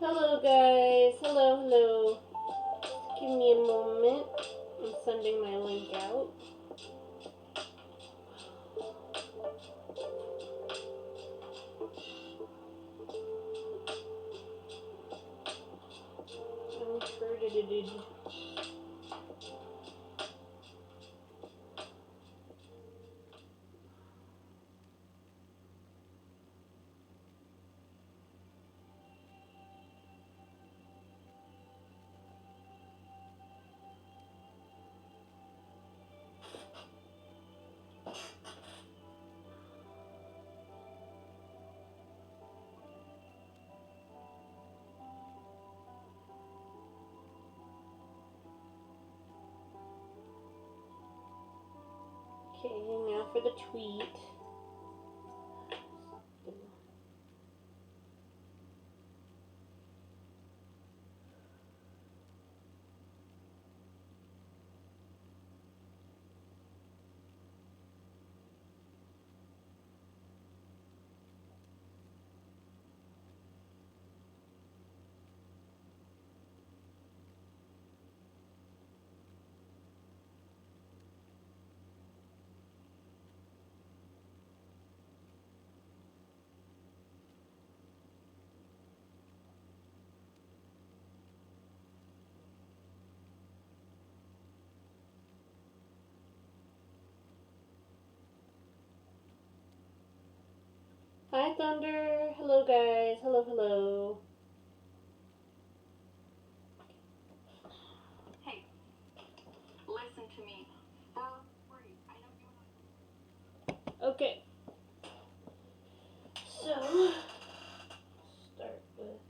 Hello guys, hello. Give me a moment. I'm sending my link out. Okay, now for the tweet. Hi Thunder, hello guys, hello. Hey, listen to me. For free. I know you. Okay. So, start with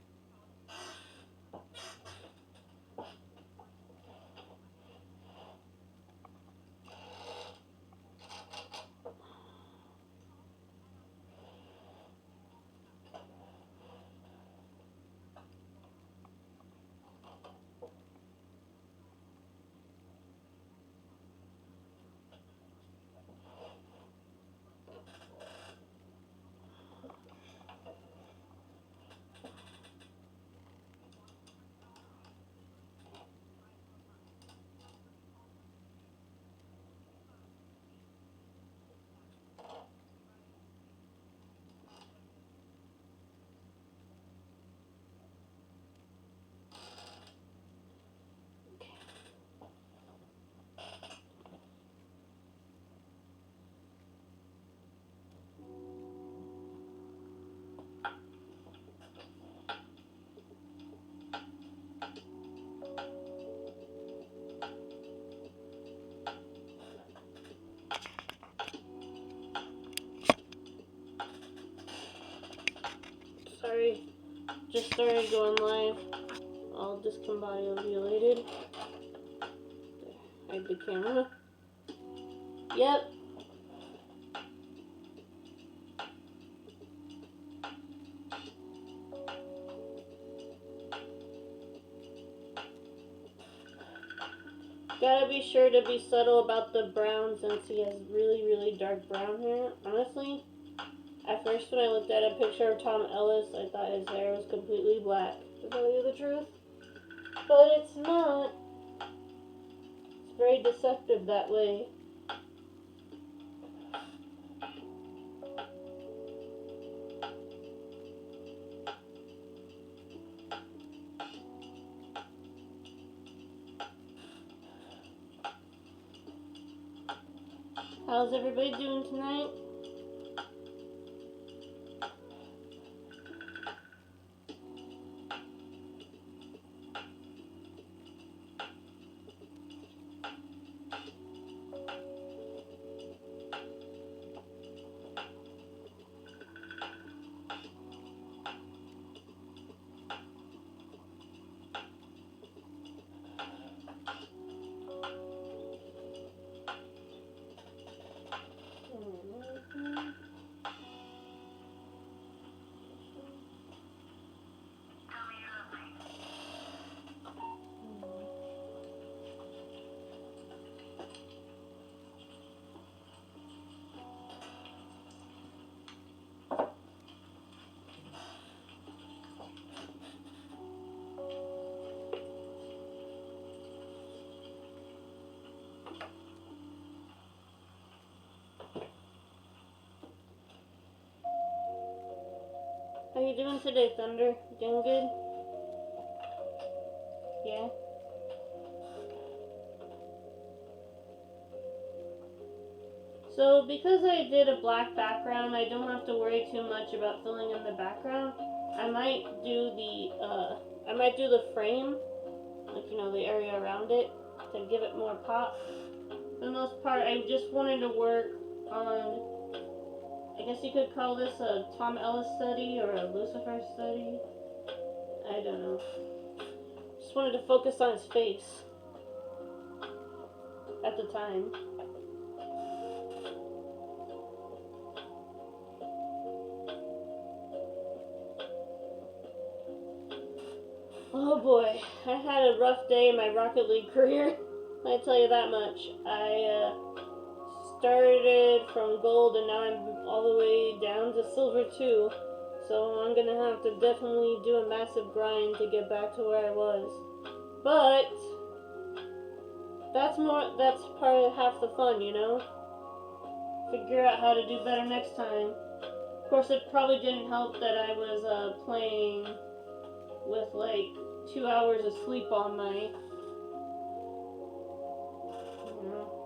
sorry, just started going live. All discombobulated. Hide the camera. Yep. Gotta be sure to be subtle about the brown since he has really dark brown hair. Honestly, at first when I looked at a picture of Tom Ellis, I thought his hair was completely black. To tell you the truth. But it's not. It's very deceptive that way. How's everybody doing tonight? How you doing today, Thunder? Doing good? Yeah? So because I did a black background, I don't have to worry too much about filling in the background. I might do the frame, like, you know, the area around it, to give it more pop. For the most part, I just wanted to work on, I guess you could call this a Tom Ellis study or a Lucifer study. I don't know. Just wanted to focus on his face at the time. Oh boy, I had a rough day in my Rocket League career. I tell you that much. I started from gold and now I'm all the way down to silver 2. So I'm gonna have to definitely do a massive grind to get back to where I was. But that's part of half the fun, you know? Figure out how to do better next time. Of course, it probably didn't help that I was playing with like 2 hours of sleep all night. You know?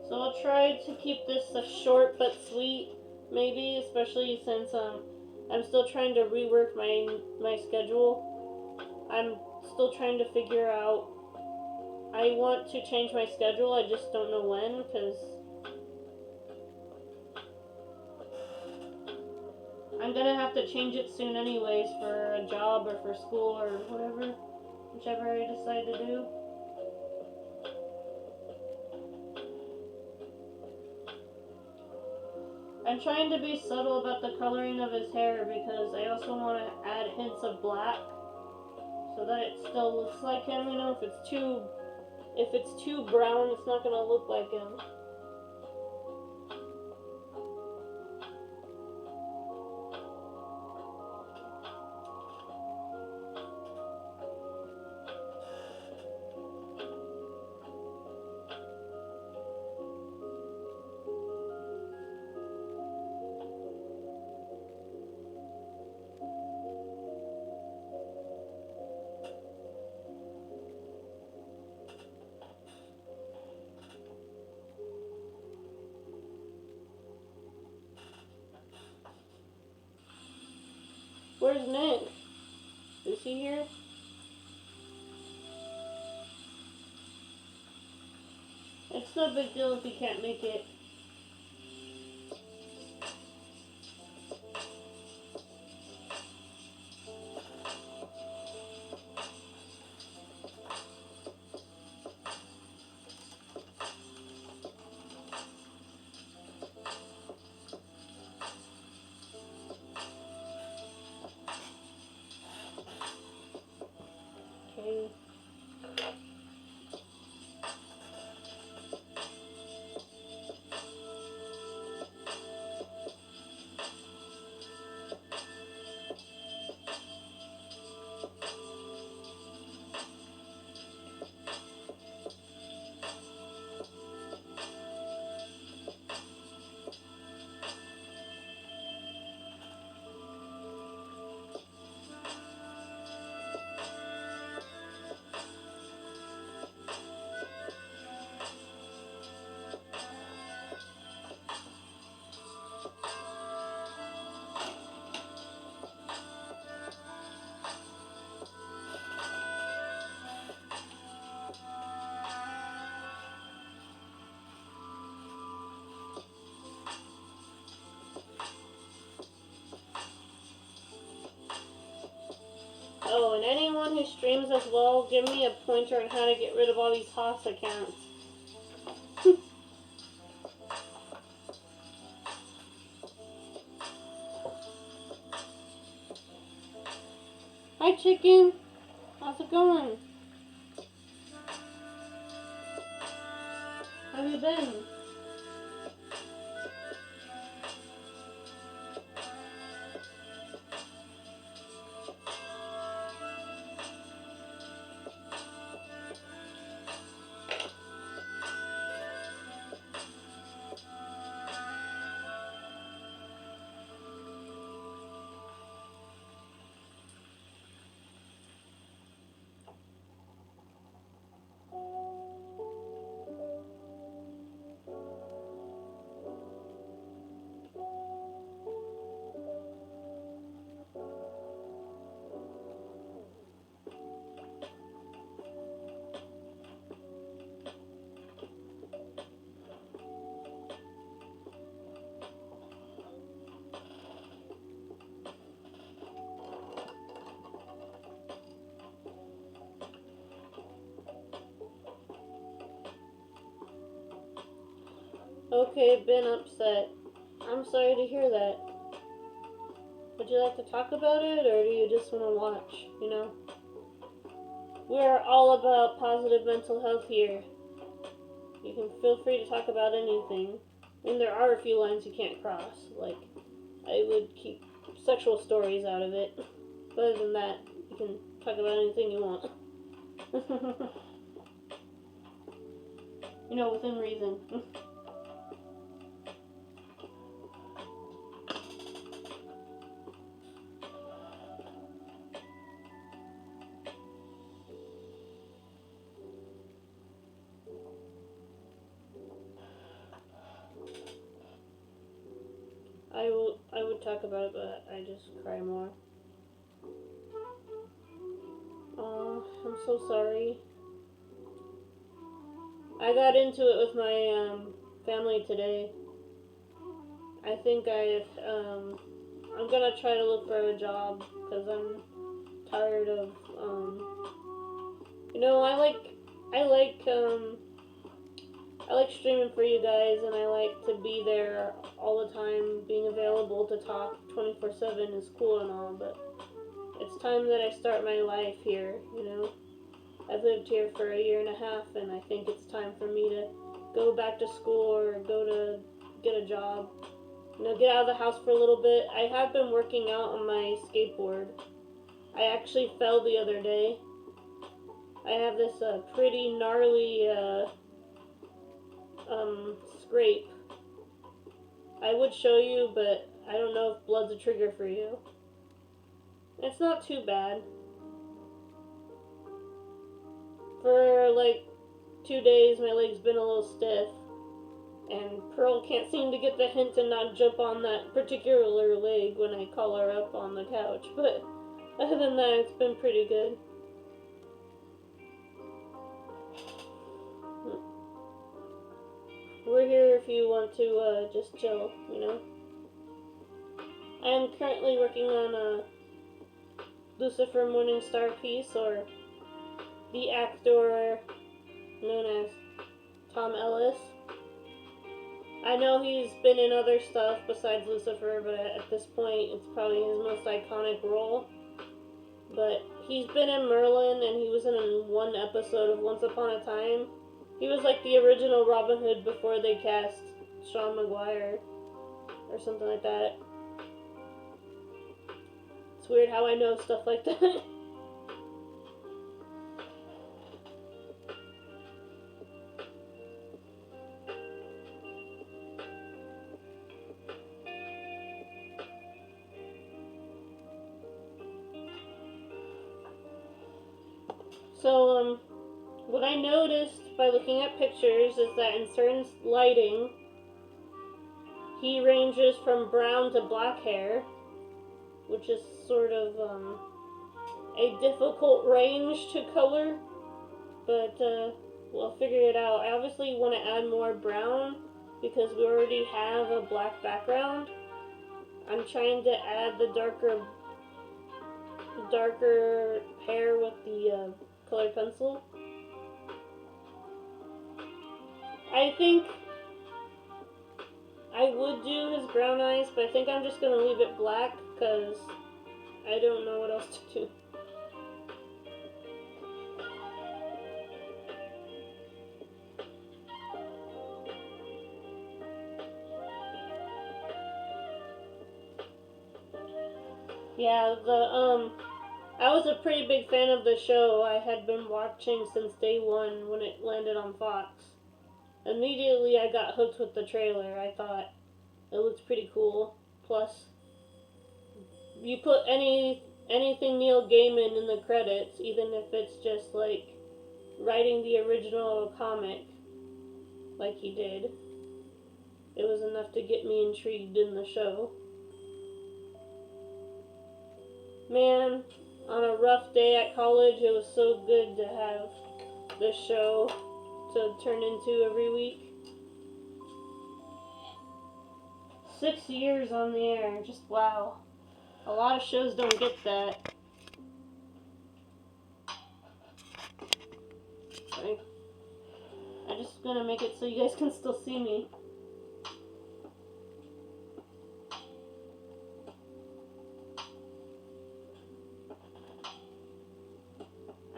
So I'll try to keep this short but sweet, maybe, especially since I'm still trying to rework my schedule. I'm still trying to figure out. I want to change my schedule. I just don't know when, because I'm gonna have to change it soon, anyways, for a job or for school or whatever, whichever I decide to do. I'm trying to be subtle about the coloring of his hair because I also want to add hints of black so that it still looks like him. You know, if it's too brown, it's not gonna look like him. Where's Nick? Is he here? It's no big deal if he can't make it. Okay. Oh, and anyone who streams as well, give me a pointer on how to get rid of all these Haas accounts. Hi, chicken. How's it going? How have you been? Okay, been upset. I'm sorry to hear that. Would you like to talk about it, or do you just want to watch, you know? We're all about positive mental health here. You can feel free to talk about anything. And there are a few lines you can't cross. Like, I would keep sexual stories out of it. But other than that, you can talk about anything you want. You know, within reason. I would talk about it, but I just cry more. Oh, I'm so sorry. I got into it with my family today. I think I'm gonna try to look for a job because I'm tired of you know, I like streaming for you guys, and I like to be there all the time. Being available to talk 24/7 is cool and all, but it's time that I start my life here, you know. I've lived here for a year and a half, and I think it's time for me to go back to school or go to get a job. You know, get out of the house for a little bit. I have been working out on my skateboard. I actually fell the other day. I have this pretty gnarly scrape. I would show you, but I don't know if blood's a trigger for you. It's not too bad. For like 2 days, my leg's been a little stiff, and Pearl can't seem to get the hint to not jump on that particular leg when I call her up on the couch, but other than that, it's been pretty good. We're here if you want to just chill, you know. I am currently working on a Lucifer Morningstar piece, or the actor known as Tom Ellis. I know he's been in other stuff besides Lucifer, but at this point, it's probably his most iconic role. But he's been in Merlin, and he was in one episode of Once Upon a Time. He was like the original Robin Hood before they cast Sean Maguire or something like that. It's weird how I know stuff like that. So, what I noticed by looking at pictures is that in certain lighting, he ranges from brown to black hair, which is sort of a difficult range to color, but we'll figure it out. I obviously want to add more brown because we already have a black background. I'm trying to add the darker hair with the colored pencil. I think I would do his brown eyes, but I think I'm just going to leave it black because I don't know what else to do. Yeah, I was a pretty big fan of the show. I had been watching since day one when it landed on Fox. Immediately I got hooked with the trailer. I thought it looked pretty cool. Plus, you put anything Neil Gaiman in the credits, even if it's just like writing the original comic like he did. It was enough to get me intrigued in the show. Man, on a rough day at college, it was so good to have this show to turn into every week. 6 years on the air, just wow. A lot of shows don't get that. Sorry. I'm just gonna make it so you guys can still see me.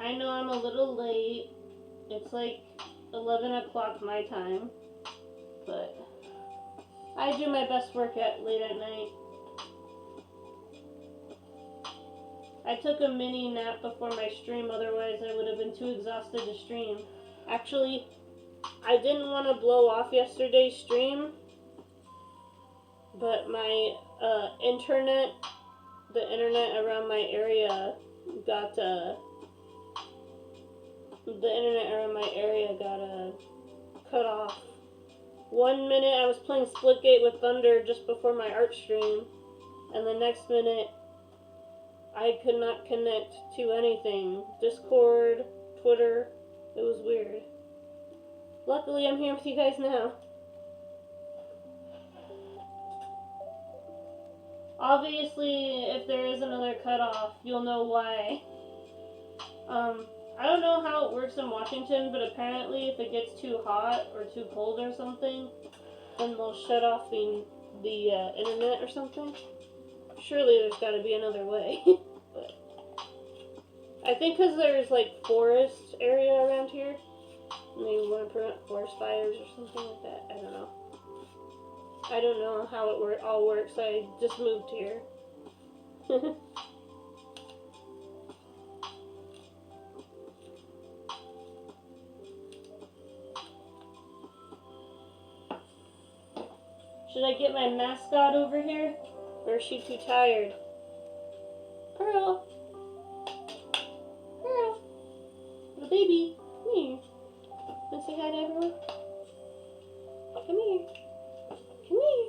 I know I'm a little late. It's like 11 o'clock my time. But I do my best work late at night. I took a mini nap before my stream, otherwise I would have been too exhausted to stream. Actually, I didn't want to blow off yesterday's stream, but my internet, the internet around my area got cut off. 1 minute I was playing Splitgate with Thunder just before my art stream, and the next minute I could not connect to anything. Discord, Twitter, it was weird. Luckily I'm here with you guys now. Obviously, if there is another cutoff, you'll know why. I don't know how it works in Washington, but apparently if it gets too hot or too cold or something, then they'll shut off the internet or something. Surely there's got to be another way. But I think because there's like forest area around here, maybe want to prevent forest fires or something like that. I don't know. I don't know how it all works. I just moved here. Should I get my mascot over here? Or is she too tired? Pearl! Pearl! Little baby, come here. Wanna say hi to everyone? Come here. Come here.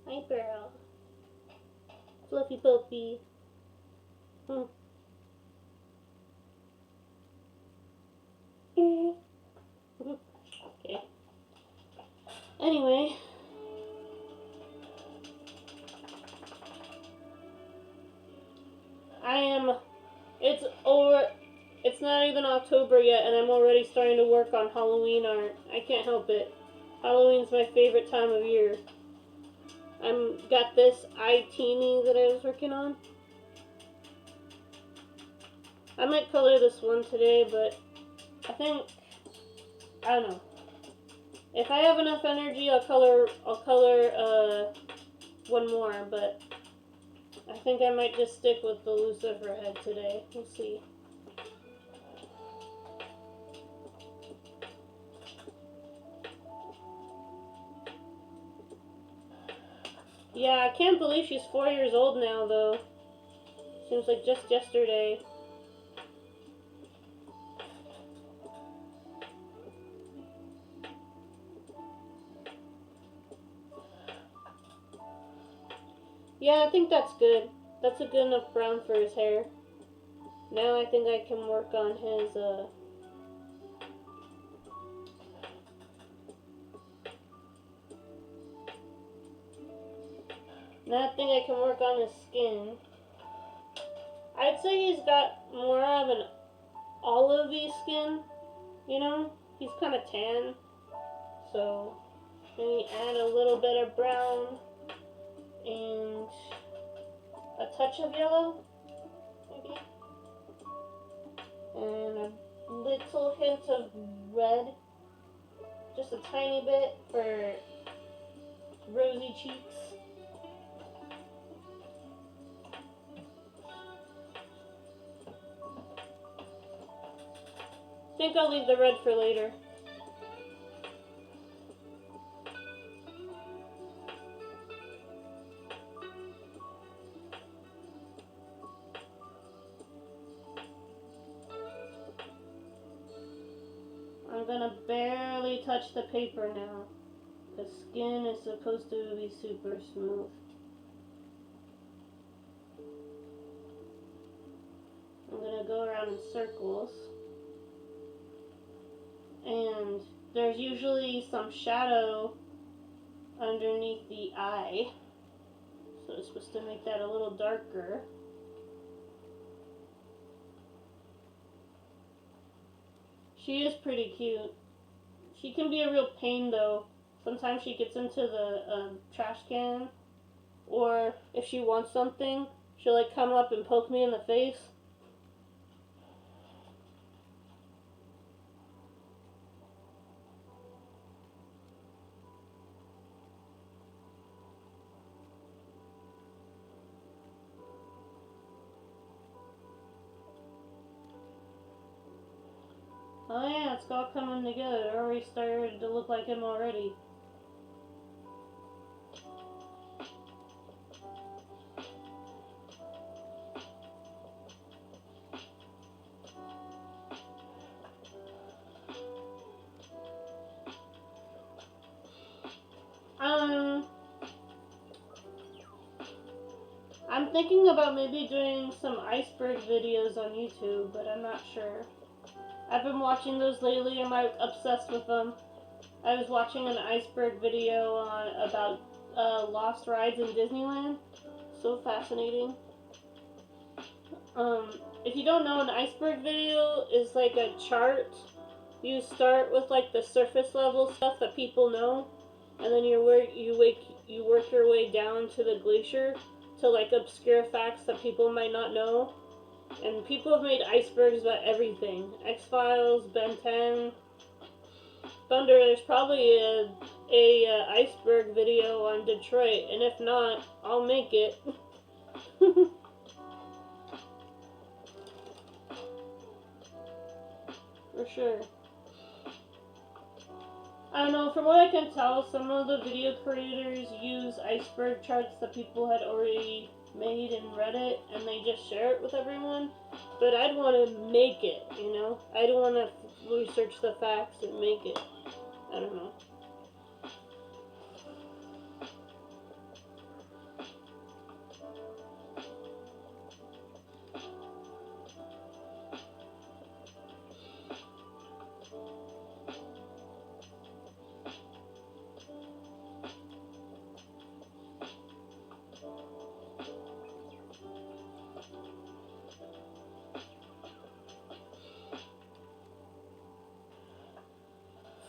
Hi, Pearl. Fluffy Puppy. Okay. Anyway. It's not even October yet, and I'm already starting to work on Halloween art. I can't help it. Halloween's my favorite time of year. Got this Martini that I was working on. I might color this one today, but I don't know. If I have enough energy, I'll color one more, but I think I might just stick with the Lucifer head today. We'll see. Yeah, I can't believe she's 4 years old now, though. Seems like just yesterday. Yeah, I think that's good. That's a good enough brown for his hair. Now I think I can work on his, Now I think I can work on his skin. I'd say he's got more of an olivey skin, you know? He's kind of tan. So, maybe add a little bit of brown and a touch of yellow, maybe. And a little hint of red. Just a tiny bit for rosy cheeks. I think I'll leave the red for later. I'm gonna barely touch the paper now. The skin is supposed to be super smooth. I'm gonna go around in circles. And there's usually some shadow underneath the eye. So it's supposed to make that a little darker. She is pretty cute. She can be a real pain though. Sometimes she gets into the trash can. Or if she wants something, She'll like come up and poke me in the face. Oh yeah, it's all coming together. It already started to look like him already. I'm thinking about maybe doing some iceberg videos on YouTube, but I'm not sure. I've been watching those lately. I'm like obsessed with them. I was watching an iceberg video about lost rides in Disneyland. So fascinating. If you don't know, an iceberg video is like a chart. You start with like the surface level stuff that people know, and then you work your way down to the glacier to like obscure facts that people might not know. And people have made icebergs about everything. X-Files, Ben 10, Thunder. There's probably a iceberg video on Detroit, and if not, I'll make it. For sure. I don't know, from what I can tell, some of the video creators use iceberg charts that people had already made in Reddit, and they just share it with everyone. But I'd want to make it, you know? I'd want to research the facts and make it. I don't know.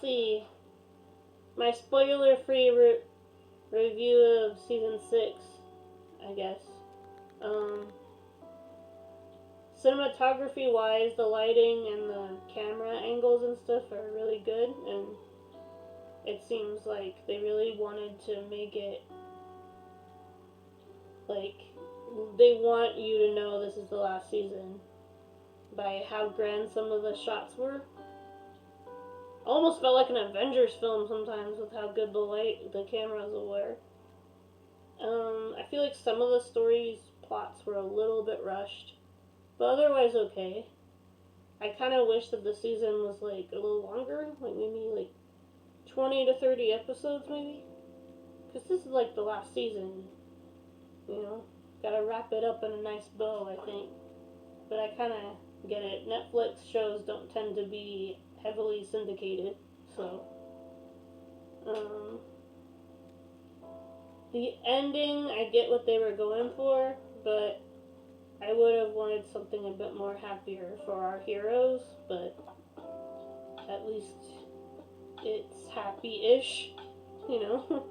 See, my spoiler-free review of season 6, I guess. Cinematography-wise, the lighting and the camera angles and stuff are really good, and it seems like they really wanted to make it like they want you to know this is the last season by how grand some of the shots were. Almost felt like an Avengers film sometimes with how good the cameras were. I feel like some of the stories' plots were a little bit rushed, but otherwise okay. I kind of wish that the season was like a little longer, like maybe like 20 to 30 episodes maybe, because this is like the last season, you know? Gotta wrap it up in a nice bow, I think. But I kind of get it. Netflix shows don't tend to be heavily syndicated, so the ending, I get what they were going for, but I would have wanted something a bit more happier for our heroes, but at least it's happy-ish, you know.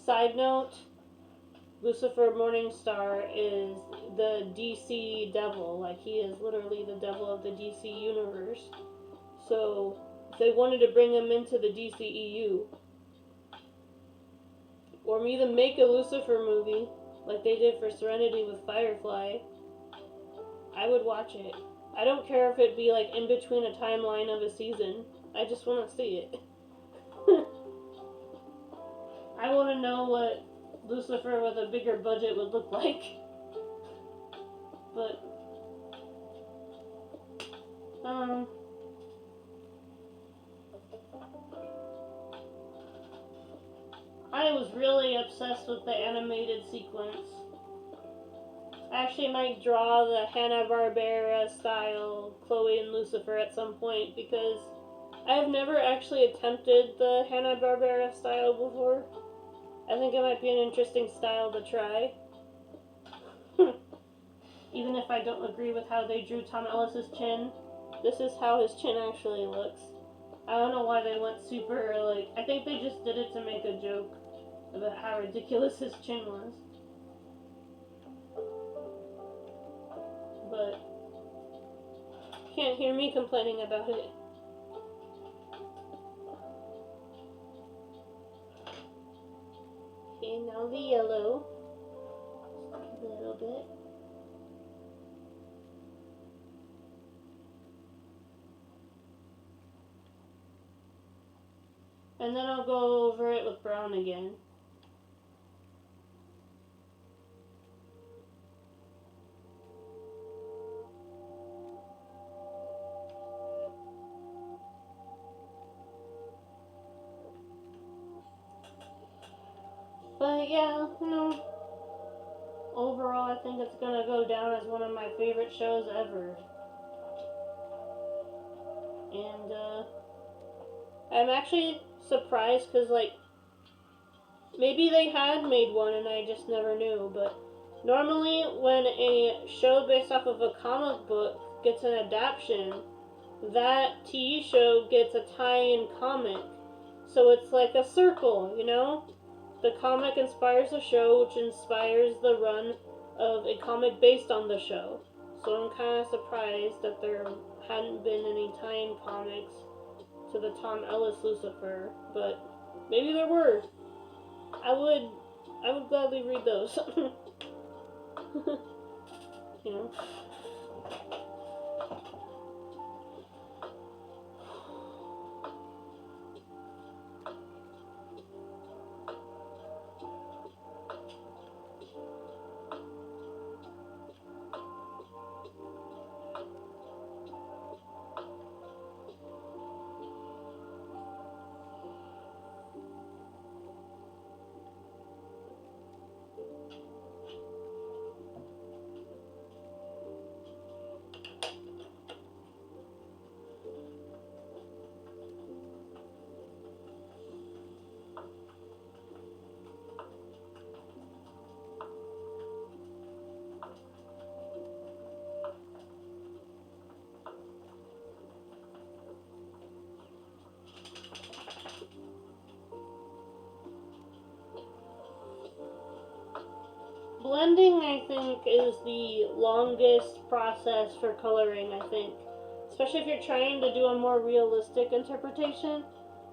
Side note, Lucifer Morningstar is the DC devil. Like, he is literally the devil of the DC universe. So, if they wanted to bring him into the DCEU, or even make a Lucifer movie, like they did for Serenity with Firefly, I would watch it. I don't care if it be, like, in between a timeline of a season. I just want to see it. I want to know what Lucifer with a bigger budget would look like. But, I was really obsessed with the animated sequence. I actually might draw the Hanna-Barbera style Chloe and Lucifer at some point, because I have never actually attempted the Hanna-Barbera style before. I think it might be an interesting style to try. Even if I don't agree with how they drew Tom Ellis's chin, this is how his chin actually looks. I don't know why they went super, like, I think they just did it to make a joke. about how ridiculous his chin was. But can't hear me complaining about it. Okay, now the yellow. A little bit. And then I'll go over it with brown again. But yeah, overall I think it's gonna go down as one of my favorite shows ever. And I'm actually surprised because, like, maybe they had made one and I just never knew, but normally when a show based off of a comic book gets an adaptation, that TV show gets a tie-in comic. So it's like a circle, The comic inspires the show, which inspires the run of a comic based on the show. So I'm kind of surprised that there hadn't been any tie-in comics to the Tom Ellis Lucifer, but maybe there were. I would gladly read those. you know. Blending, I think, is the longest process for coloring, I think. Especially if you're trying to do a more realistic interpretation.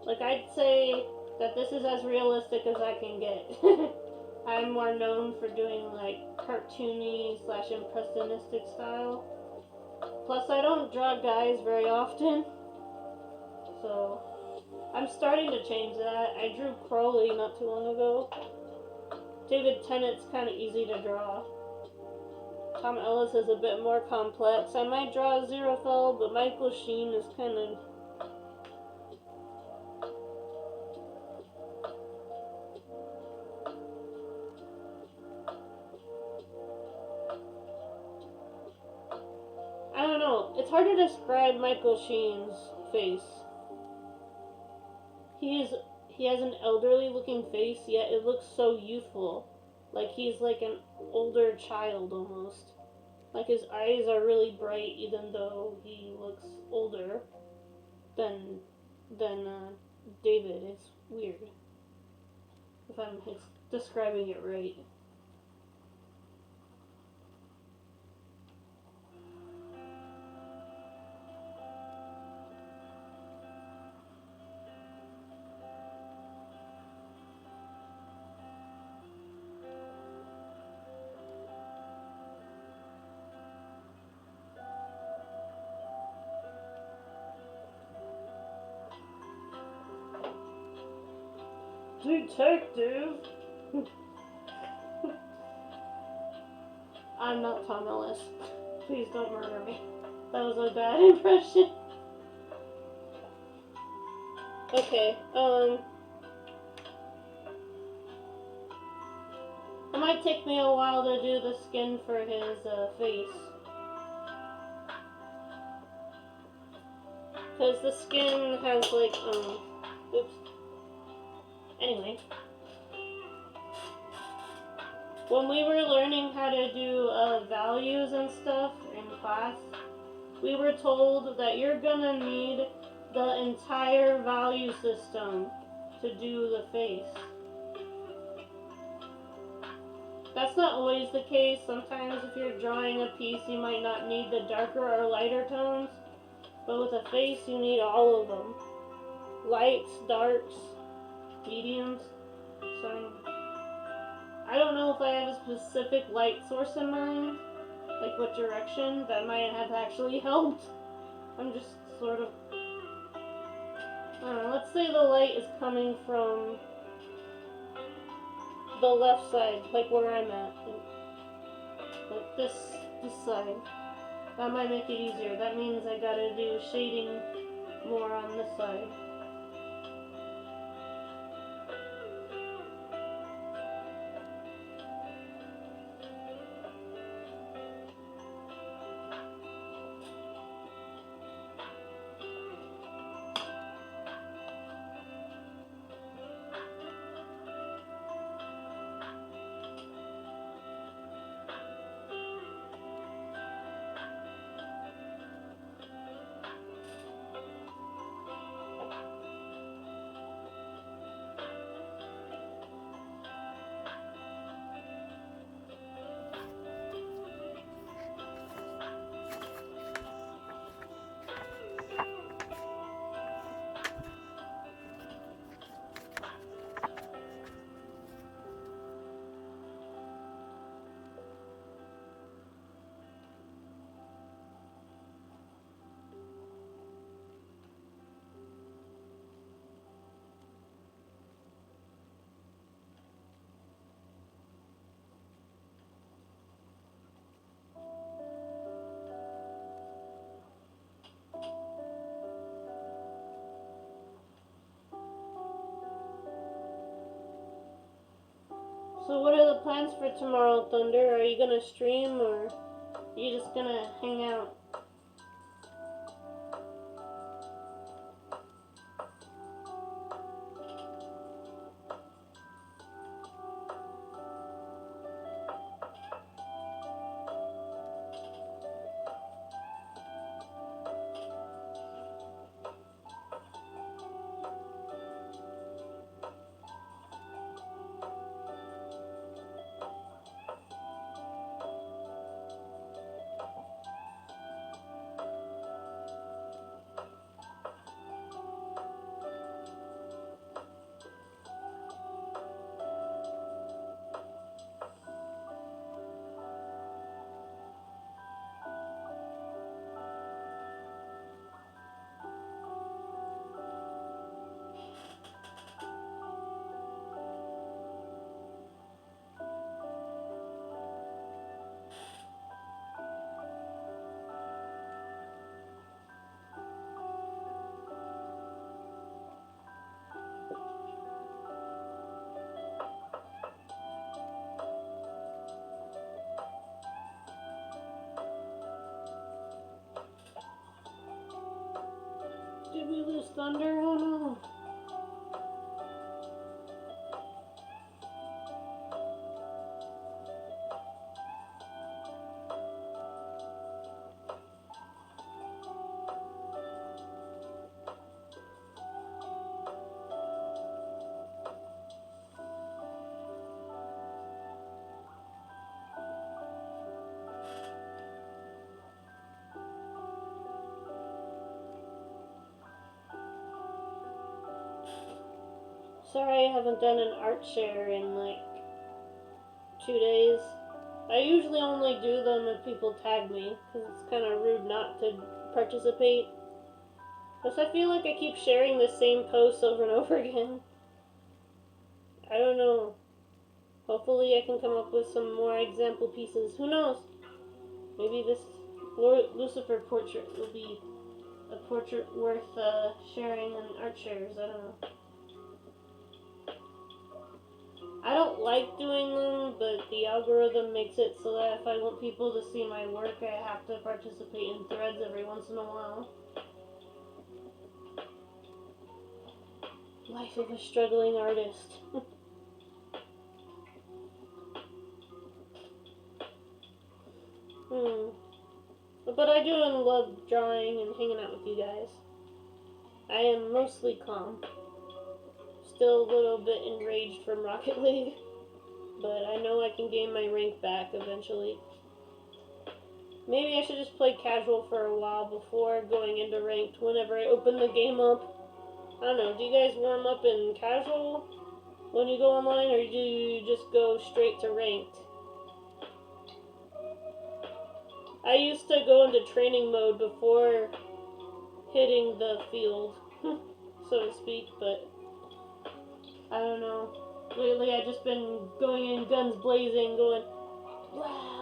Like, I'd say that this is as realistic as I can get. I'm more known for doing, like, cartoony / impressionistic style. Plus, I don't draw guys very often. So, I'm starting to change that. I drew Crowley not too long ago. David Tennant's kind of easy to draw. Tom Ellis is a bit more complex. I might draw Aziraphale, but Michael Sheen is kind of... I don't know. It's hard to describe Michael Sheen's face. He has an elderly looking face, yet it looks so youthful. Like he's like an older child almost. Like his eyes are really bright even though he looks older than David. It's weird. If I'm describing it right. Detective! I'm not Tom Ellis. Please don't murder me. That was a bad impression. Okay, it might take me a while to do the skin for his face. Because the skin has like, oops. Anyway. When we were learning how to do values and stuff in class, we were told that you're gonna need the entire value system to do the face. That's not always the case. Sometimes if you're drawing a piece, you might not need the darker or lighter tones. But with a face, you need all of them. Lights, darks, mediums. So I don't know if I have a specific light source in mind, like what direction, that might have actually helped. I'm just sort of, I don't know, let's say the light is coming from the left side, like where I'm at, like this side. That might make it easier. That means I gotta do shading more on this side. So what are the plans for tomorrow, Thunder? Are you gonna stream or are you just gonna hang out? Did we lose Thunder? Oh no. Sorry I haven't done an art share in like 2 days. I usually only do them if people tag me, because it's kind of rude not to participate. Plus I feel like I keep sharing the same posts over and over again. I don't know. Hopefully I can come up with some more example pieces. Who knows? Maybe this Lucifer portrait will be a portrait worth sharing in art shares. I don't know. I don't like doing them, but the algorithm makes it so that if I want people to see my work, I have to participate in threads every once in a while. Life of a struggling artist. But I do love drawing and hanging out with you guys. I am mostly calm. Still a little bit enraged from Rocket League. but I know I can gain my rank back eventually. Maybe I should just play casual for a while before going into ranked whenever I open the game up. I don't know, do you guys warm up in casual when you go online, or do you just go straight to ranked? I used to go into training mode before hitting the field, so to speak, but I don't know. Lately I've just been going in guns blazing, going, wow.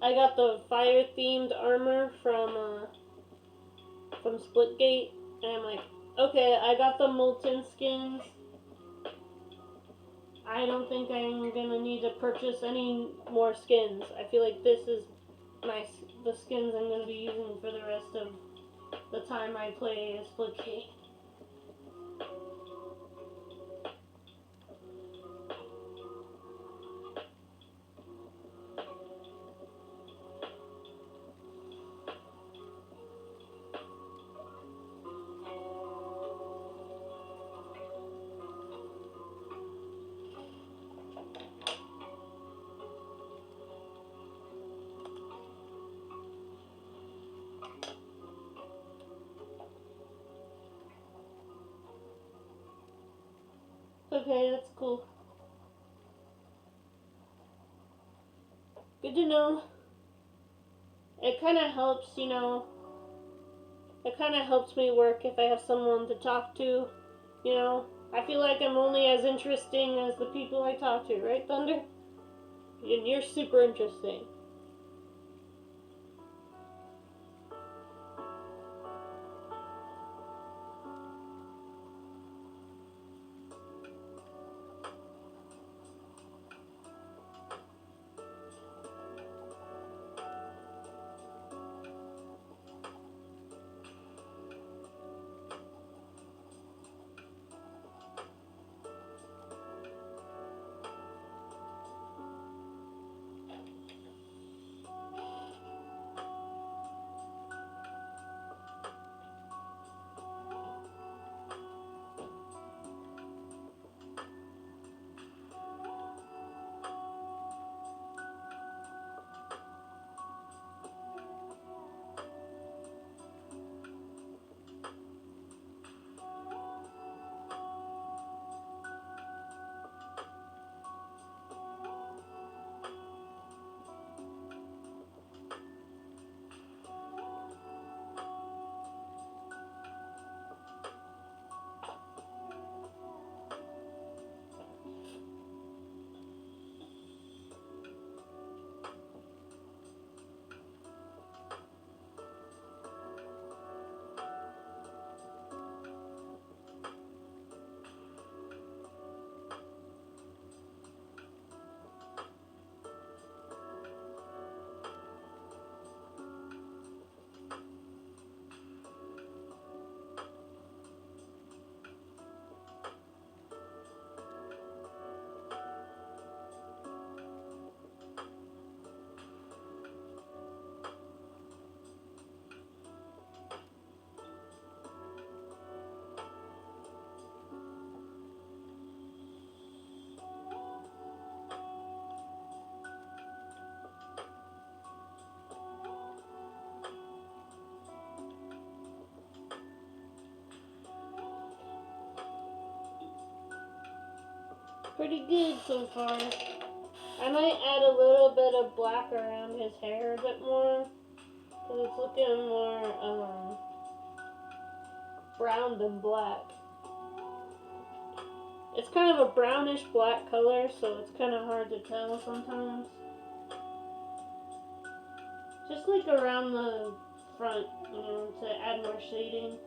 I got the fire themed armor from Splitgate, and I'm like, okay, I got the molten skins. I don't think I'm gonna need to purchase any more skins. I feel like this is the skins I'm gonna be using for the rest of the time I play Splitgate. Okay, that's cool. Good to know. It kind of helps, you know. It kind of helps me work if I have someone to talk to, you know. I feel like I'm only as interesting as the people I talk to, right, Thunder? And you're super interesting. Pretty good so far. I might add a little bit of black around his hair a bit more, because it's looking more brown than black. It's kind of a brownish black color, so it's kind of hard to tell sometimes. Just like around the front, you know, to add more shading.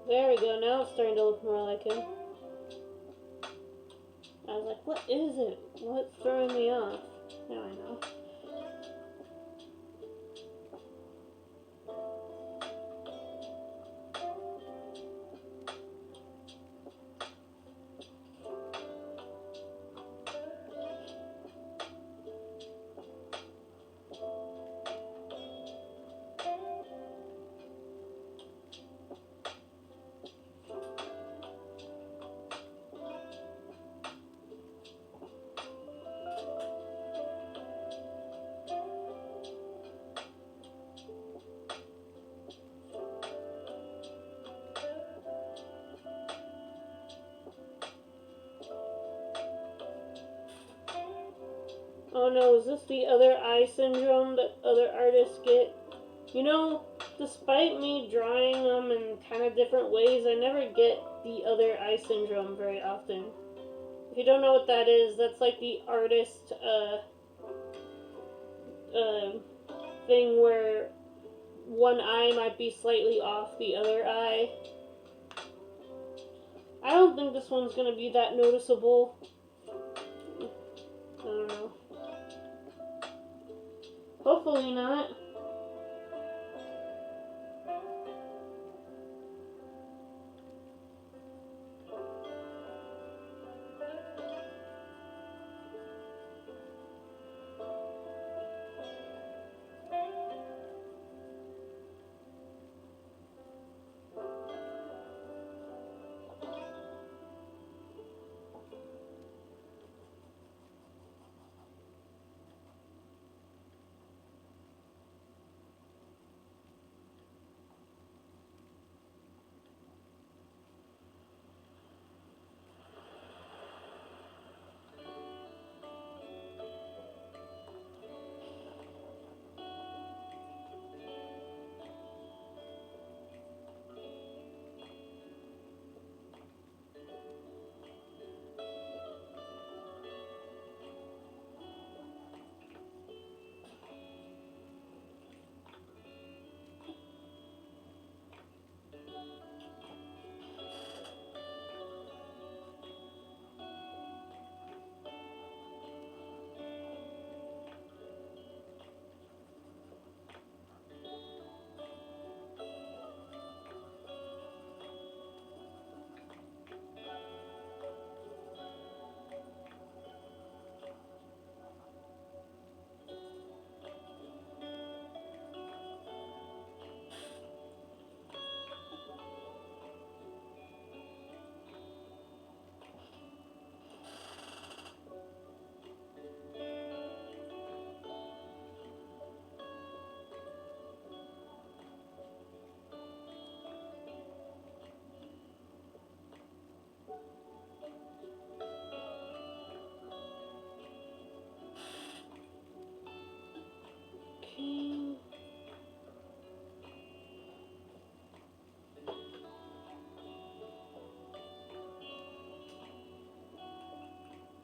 There we go, now it's starting to look more like him. I was like, what is it? What's throwing me off? Now I know. Oh no, is this the other eye syndrome that other artists get? You know, despite me drawing them in kind of different ways, I never get the other eye syndrome very often. If you don't know what that is, that's like the artist thing where one eye might be slightly off the other eye. I don't think this one's gonna be that noticeable. I don't know. Hopefully not.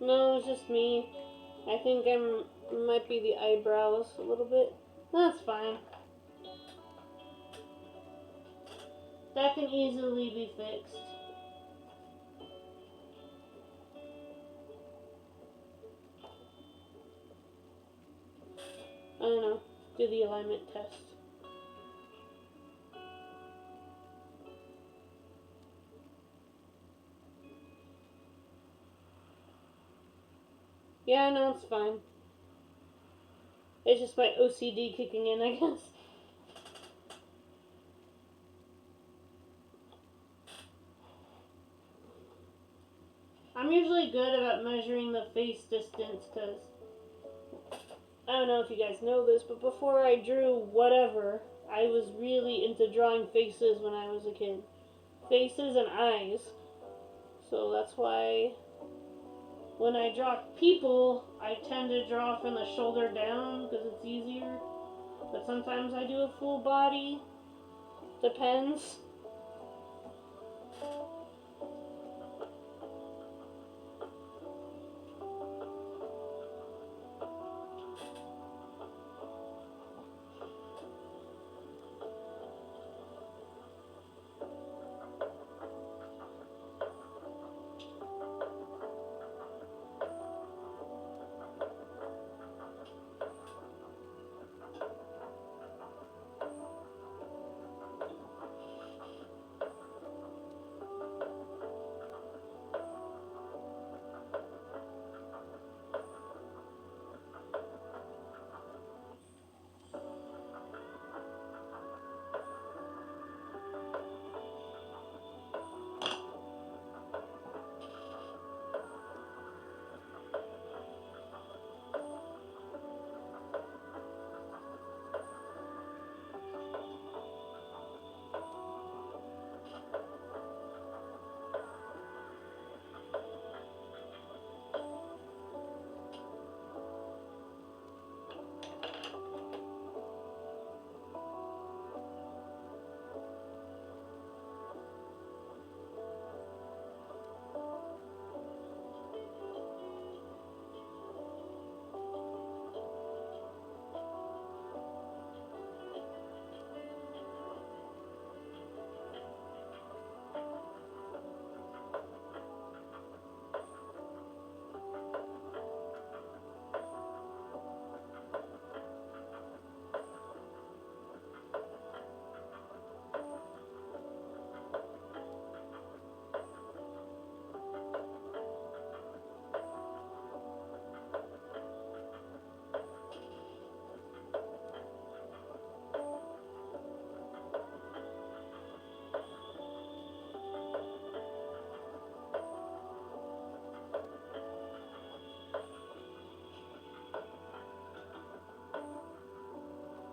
No, it's just me. I think might be the eyebrows a little bit. That's fine. That can easily be fixed. I don't know. Do the alignment test. Yeah, no, it's fine. It's just my OCD kicking in, I guess. I'm usually good about measuring the face distance because I don't know if you guys know this, but before I drew whatever, I was really into drawing faces when I was a kid. Faces and eyes. So that's why when I draw people, I tend to draw from the shoulder down because it's easier. But sometimes I do a full body. Depends.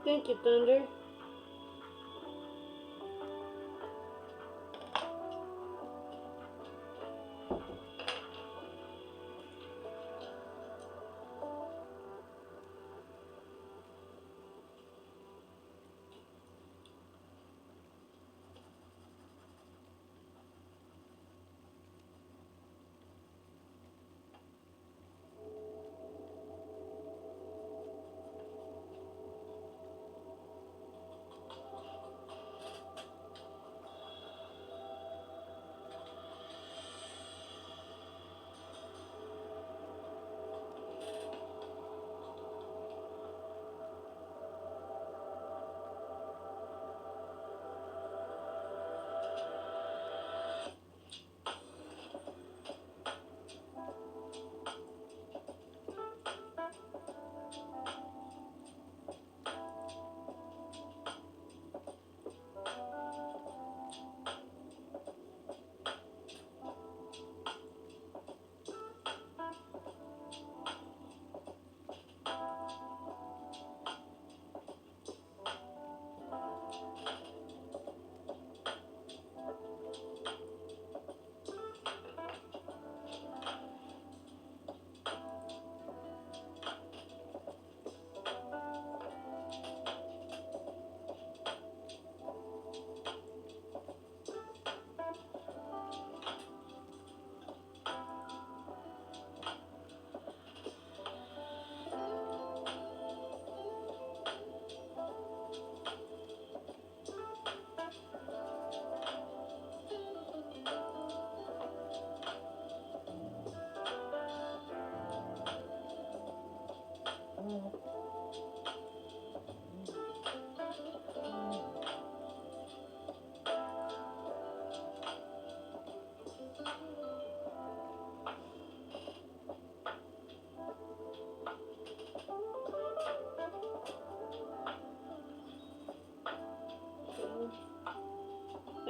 Thank you, Thunder.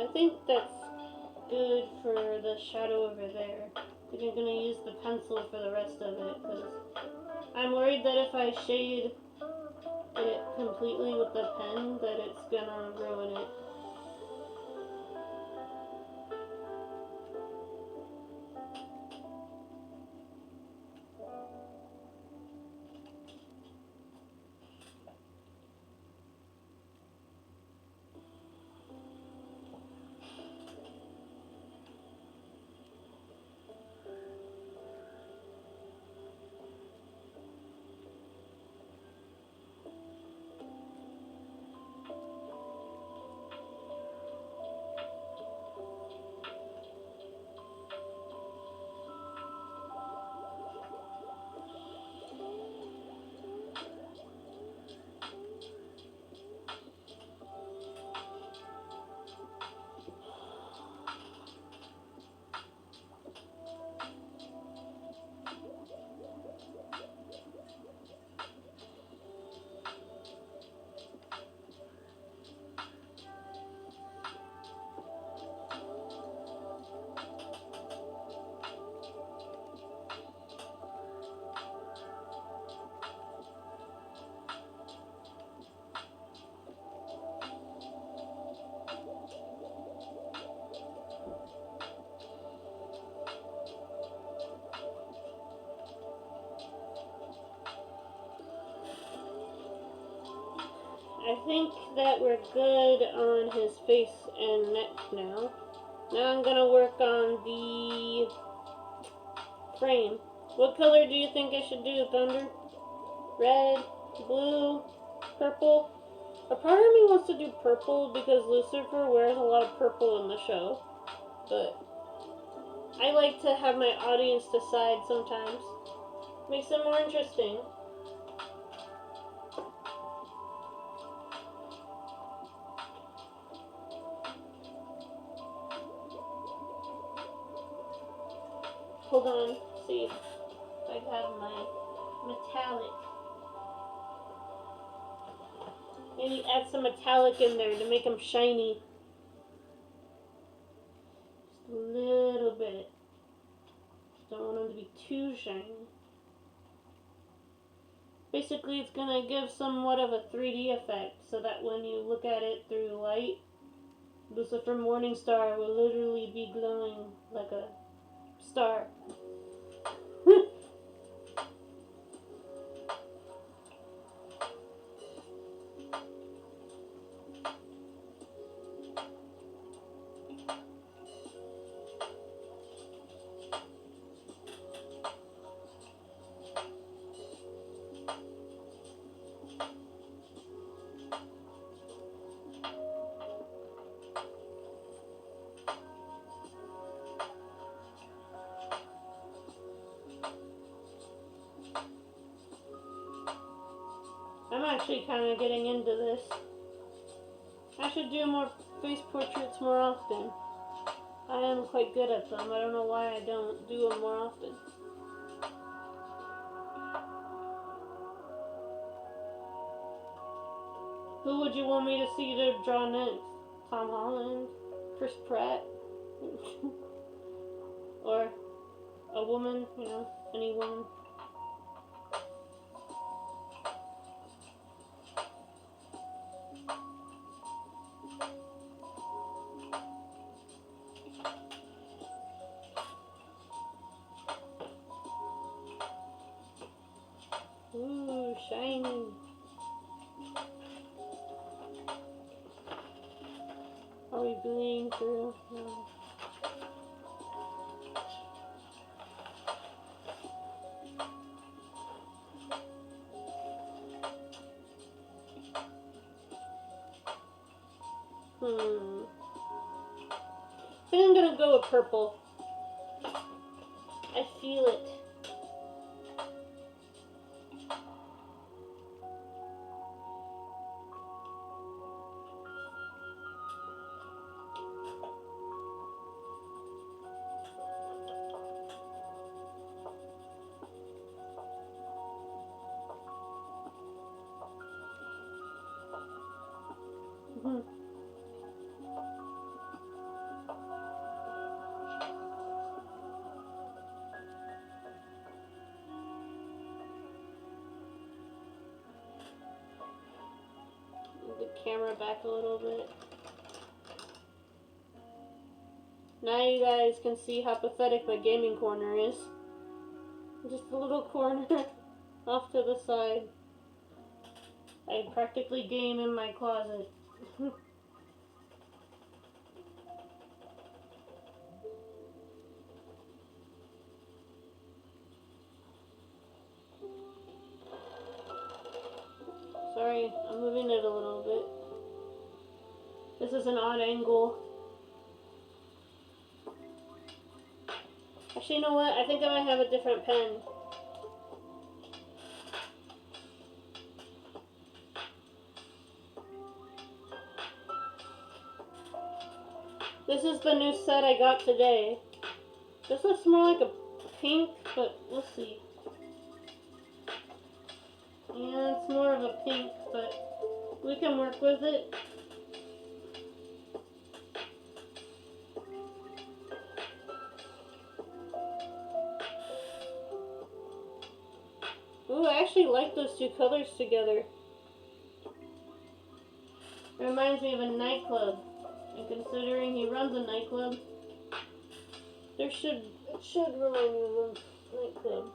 I think that's good for the shadow over there. I think I'm going to use the pencil for the rest of it, because I'm worried that if I shade it completely with the pen, that it's going to ruin it. I think that we're good on his face and neck now. Now I'm gonna work on the frame. What color do you think I should do, Thunder? Red, blue, purple? A part of me wants to do purple because Lucifer wears a lot of purple in the show. But I like to have my audience decide sometimes. Makes it more interesting. Hold on, see if I have my metallic. Maybe add some metallic in there to make them shiny. Just a little bit. Don't want them to be too shiny. Basically, it's going to give somewhat of a 3D effect so that when you look at it through light, Lucifer Morningstar will literally be glowing like a star. I'm actually kind of getting into this. I should do more face portraits more often. I am quite good at them. I don't know why I don't do them more often. Who would you want me to see to draw next? Tom Holland? Chris Pratt? Or a woman, you know, any woman. Ooh, shiny. Are we bleeding through? No. I think I'm gonna go with purple. I feel it. Move the camera back a little bit. Now you guys can see how pathetic my gaming corner is. Just a little corner off to the side. I practically game in my closet. Sorry, I'm moving it a little bit. This is an odd angle. Actually, you know what? I think I might have a different pen. This is the new set I got today. This looks more like a pink, but we'll see. Yeah, it's more of a pink, but we can work with it. Ooh, I actually like those two colors together. It reminds me of a nightclub. And considering he runs a nightclub, it should remind me of a nightclub.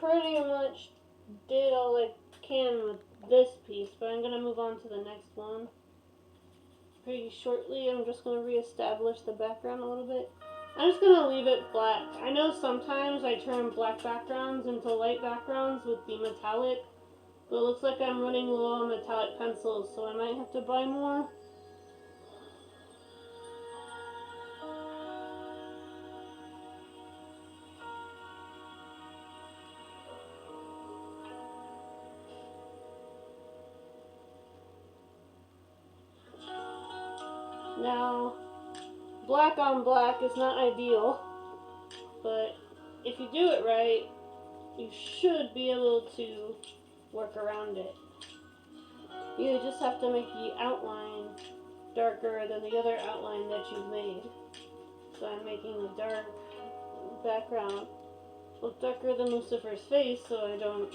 pretty much did all I can with this piece, but I'm going to move on to the next one. Pretty shortly, I'm just going to reestablish the background a little bit. I'm just going to leave it black. I know sometimes I turn black backgrounds into light backgrounds with the metallic, but it looks like I'm running low on metallic pencils, so I might have to buy more. Now, black on black is not ideal, but if you do it right, you should be able to work around it. You just have to make the outline darker than the other outline that you've made. So I'm making the dark background look darker than Lucifer's face so I don't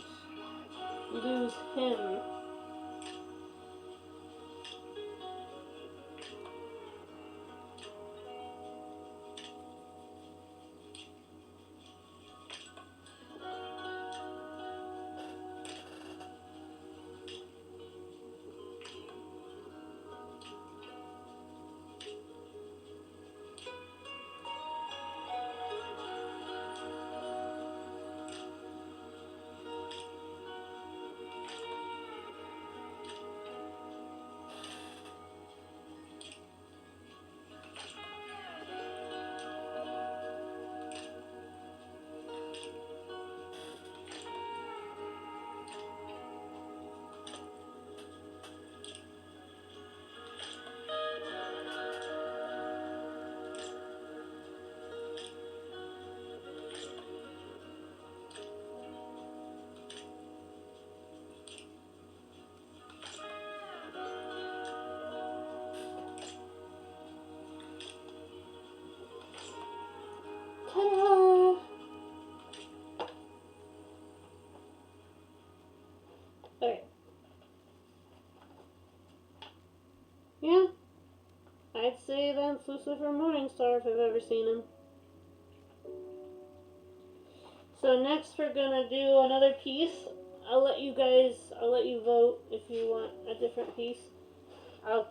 lose him. Ta-da! Okay. Yeah, I'd say that's Lucifer Morningstar if I've ever seen him. So next we're gonna do another piece. I'll let you vote if you want a different piece. I'll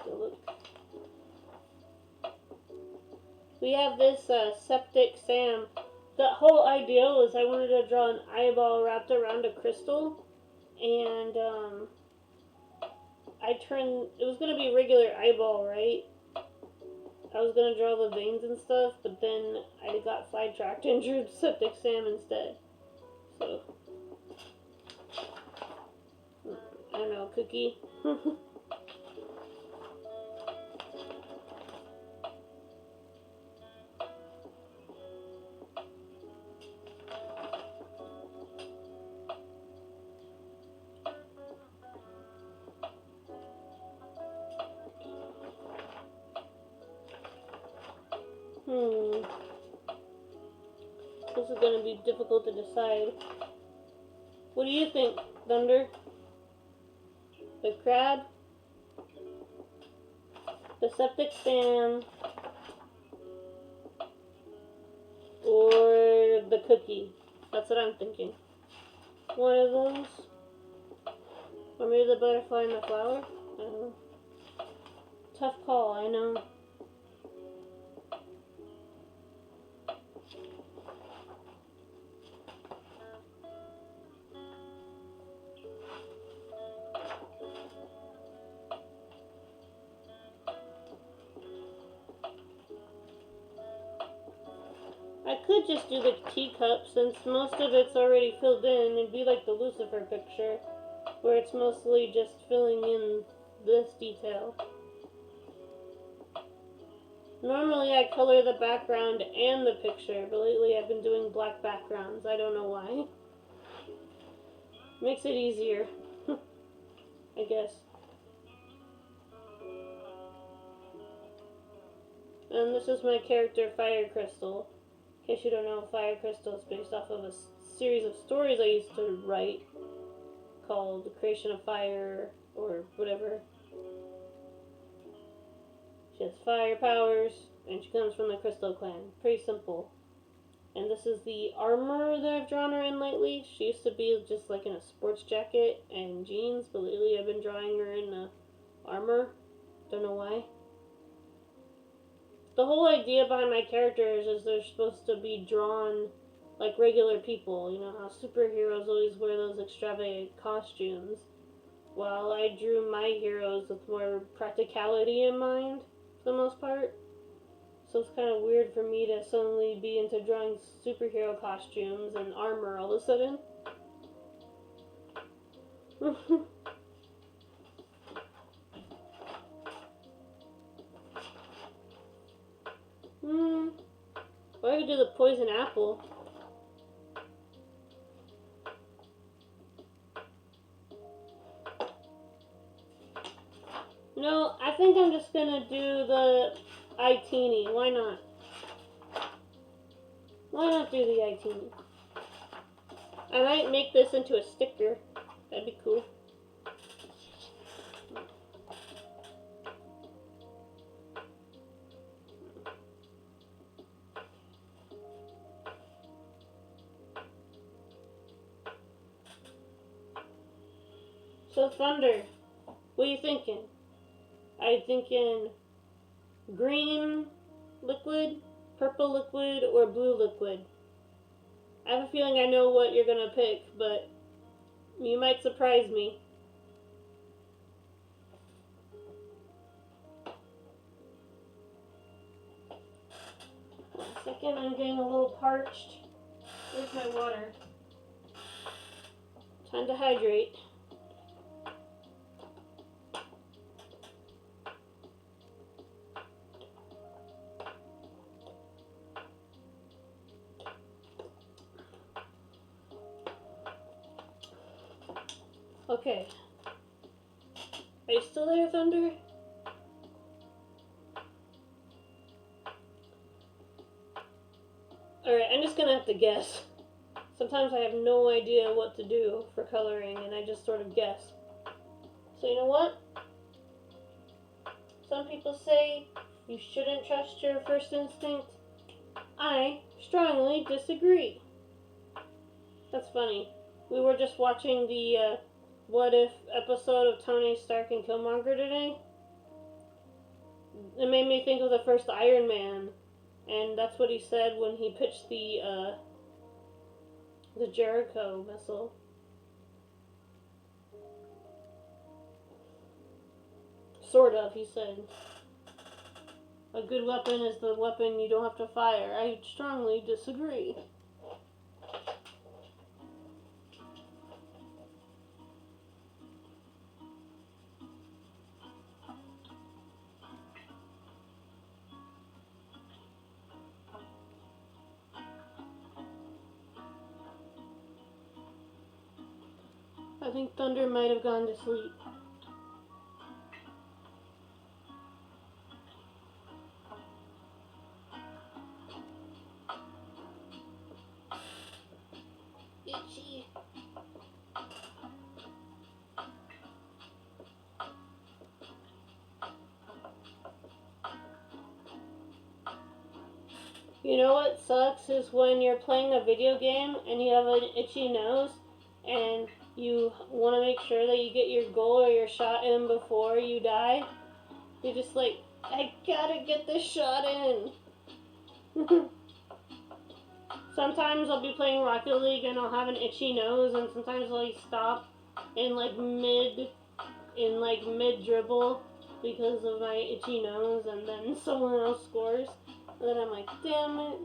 look. We have this Septic Sam. The whole idea was I wanted to draw an eyeball wrapped around a crystal, and it was gonna be a regular eyeball, right? I was gonna draw the veins and stuff, but then I got sidetracked and drew Septic Sam instead. So, I don't know, Cookie. This is gonna be difficult to decide. What do you think, Thunder? The crab? The Septic Sam? Or the cookie? That's what I'm thinking. One of those? Or maybe the butterfly and the flower? I don't know. Tough call, I know. I could just do the teacup since most of it's already filled in. It'd be like the Lucifer picture, where it's mostly just filling in this detail. Normally I color the background and the picture, but lately I've been doing black backgrounds. I don't know why. Makes it easier, I guess. And this is my character, Fire Crystal. In case you don't know, Fire Crystal is based off of a series of stories I used to write called The Creation of Fire, or whatever. She has fire powers, and she comes from the Crystal Clan. Pretty simple. And this is the armor that I've drawn her in lately. She used to be just like in a sports jacket and jeans, but lately I've been drawing her in armor. Don't know why. The whole idea behind my characters is they're supposed to be drawn like regular people. You know how superheroes always wear those extravagant costumes. Well, I drew my heroes with more practicality in mind for the most part. So it's kind of weird for me to suddenly be into drawing superhero costumes and armor all of a sudden. Or I could do the poison apple. No, I think I'm just gonna do the Martini. Why not? Why not do the Martini? I might make this into a sticker. That'd be cool. So Thunder, what are you thinking? Are you thinking green liquid, purple liquid, or blue liquid? I have a feeling I know what you're gonna pick, but you might surprise me. 1 second, I'm getting a little parched. Where's my water? Time to hydrate. Okay. Are you still there, Thunder? Alright, I'm just gonna have to guess. Sometimes I have no idea what to do for coloring and I just sort of guess. So you know what? Some people say you shouldn't trust your first instinct. I strongly disagree. That's funny. We were just watching the What If episode of Tony Stark and Killmonger today. It made me think of the first Iron Man, and that's what he said when he pitched the Jericho missile. Sort of, he said. A good weapon is the weapon you don't have to fire. I strongly disagree. I think Thunder might have gone to sleep. Itchy. You know what sucks is when you're playing a video game and you have an itchy nose and you want to make sure that you get your goal or your shot in before you die. You're just like, I gotta get this shot in. Sometimes I'll be playing Rocket League and I'll have an itchy nose, and sometimes I'll stop in mid dribble because of my itchy nose, and then someone else scores, and then I'm like, damn it.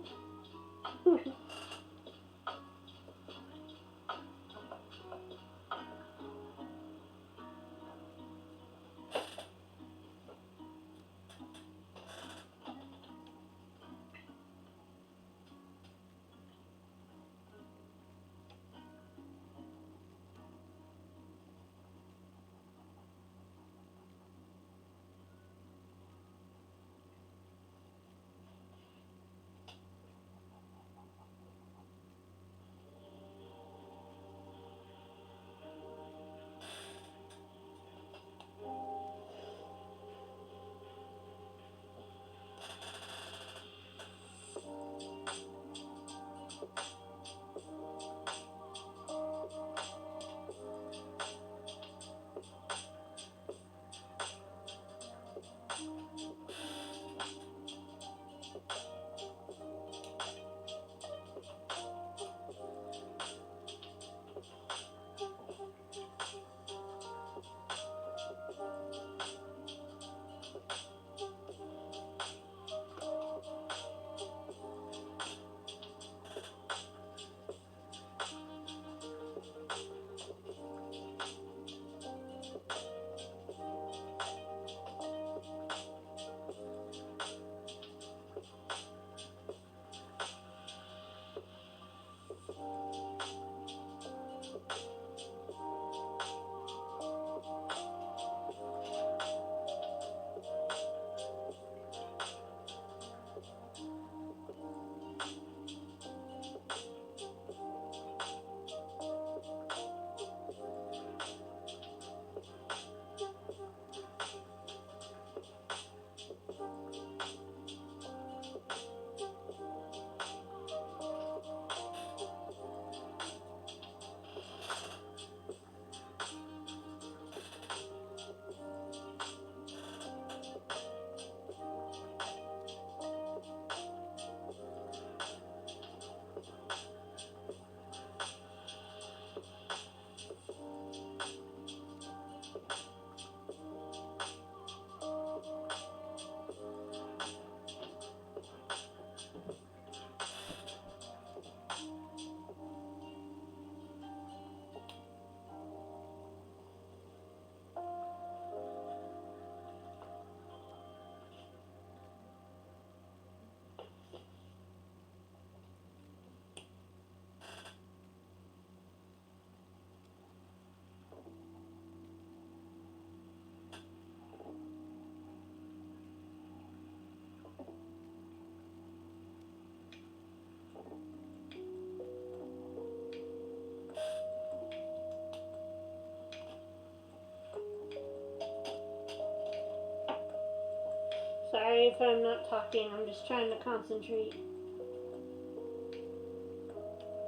Sorry if I'm not talking, I'm just trying to concentrate.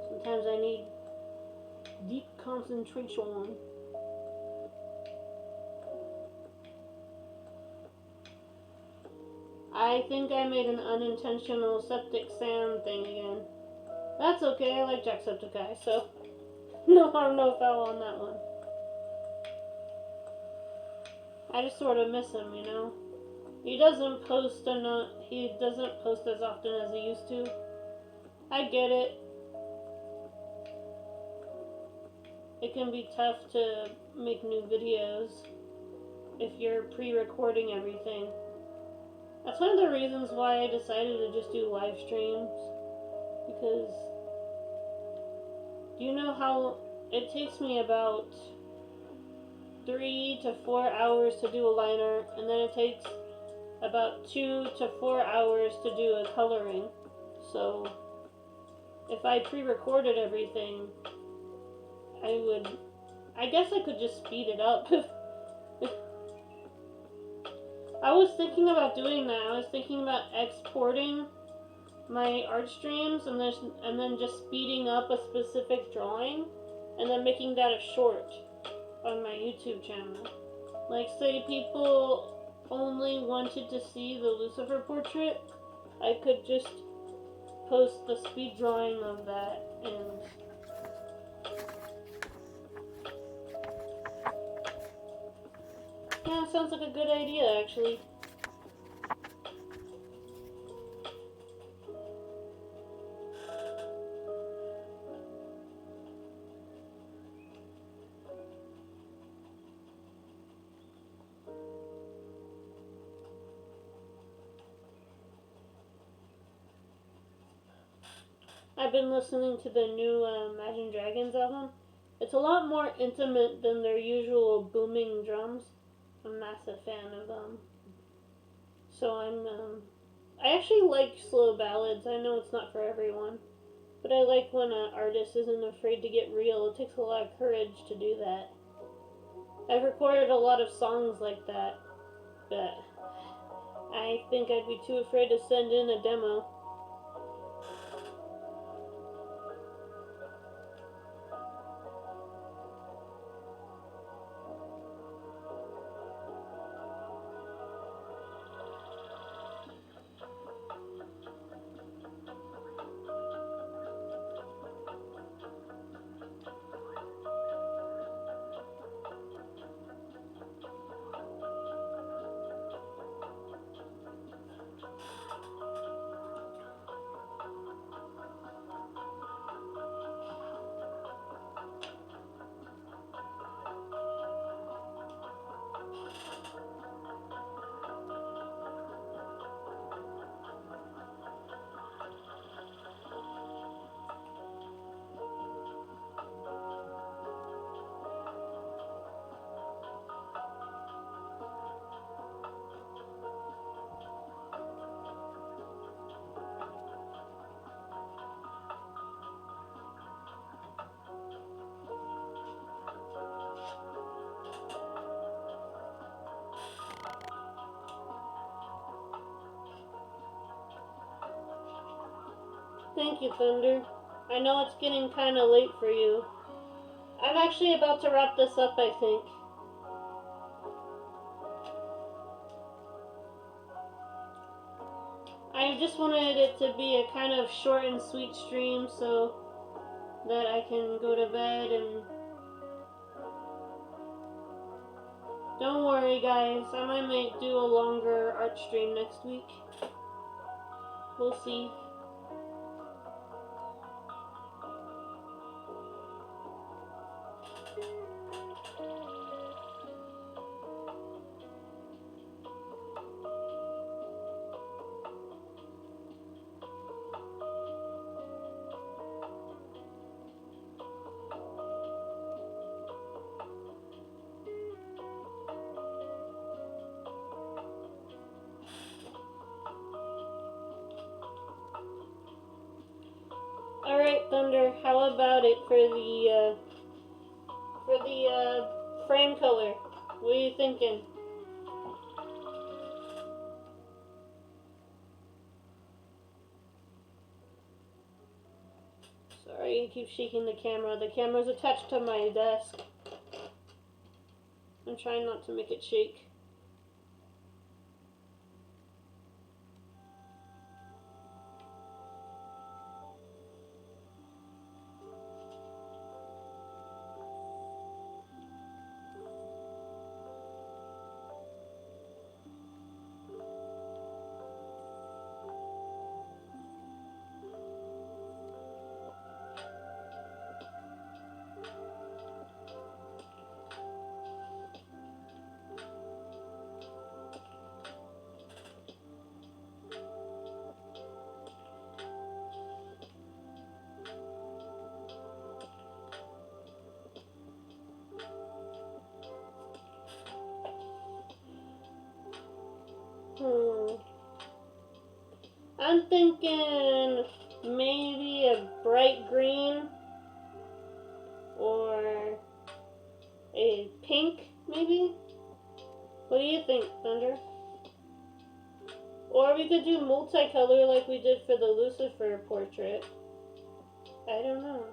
Sometimes I need deep concentration. I think I made an unintentional septic Sam thing again. That's okay, I like Jacksepticeye, so no harm, no foul on that one. I just sort of miss him, you know? He doesn't post as often as he used to. I get it. It can be tough to make new videos if you're pre-recording everything. That's one of the reasons why I decided to just do live streams. Because do you know how it takes me about 3 to 4 hours to do a liner, and then it takes about 2 to 4 hours to do a coloring. So if I pre-recorded everything, I guess I could just speed it up. I was thinking about doing that. I was thinking about exporting my art streams and then just speeding up a specific drawing and then making that a short on my YouTube channel. Like, say people only wanted to see the Lucifer portrait, I could just post the speed drawing of that, and yeah, sounds like a good idea, actually. I've been listening to the new Imagine Dragons album. It's a lot more intimate than their usual booming drums. I'm a massive fan of them. So I actually like slow ballads. I know it's not for everyone, but I like when an artist isn't afraid to get real. It takes a lot of courage to do that. I've recorded a lot of songs like that, but I think I'd be too afraid to send in a demo. Thank you, Thunder. I know it's getting kind of late for you. I'm actually about to wrap this up, I think. I just wanted it to be a kind of short and sweet stream so that I can go to bed, and don't worry guys, I might do a longer art stream next week. We'll see. Alright, Thunder, how about it for the frame color? What are you thinking? you keep shaking the camera. The camera's attached to my desk. I'm trying not to make it shake. I'm thinking maybe a bright green or a pink, maybe? What do you think, Thunder? Or we could do multicolor like we did for the Lucifer portrait. I don't know.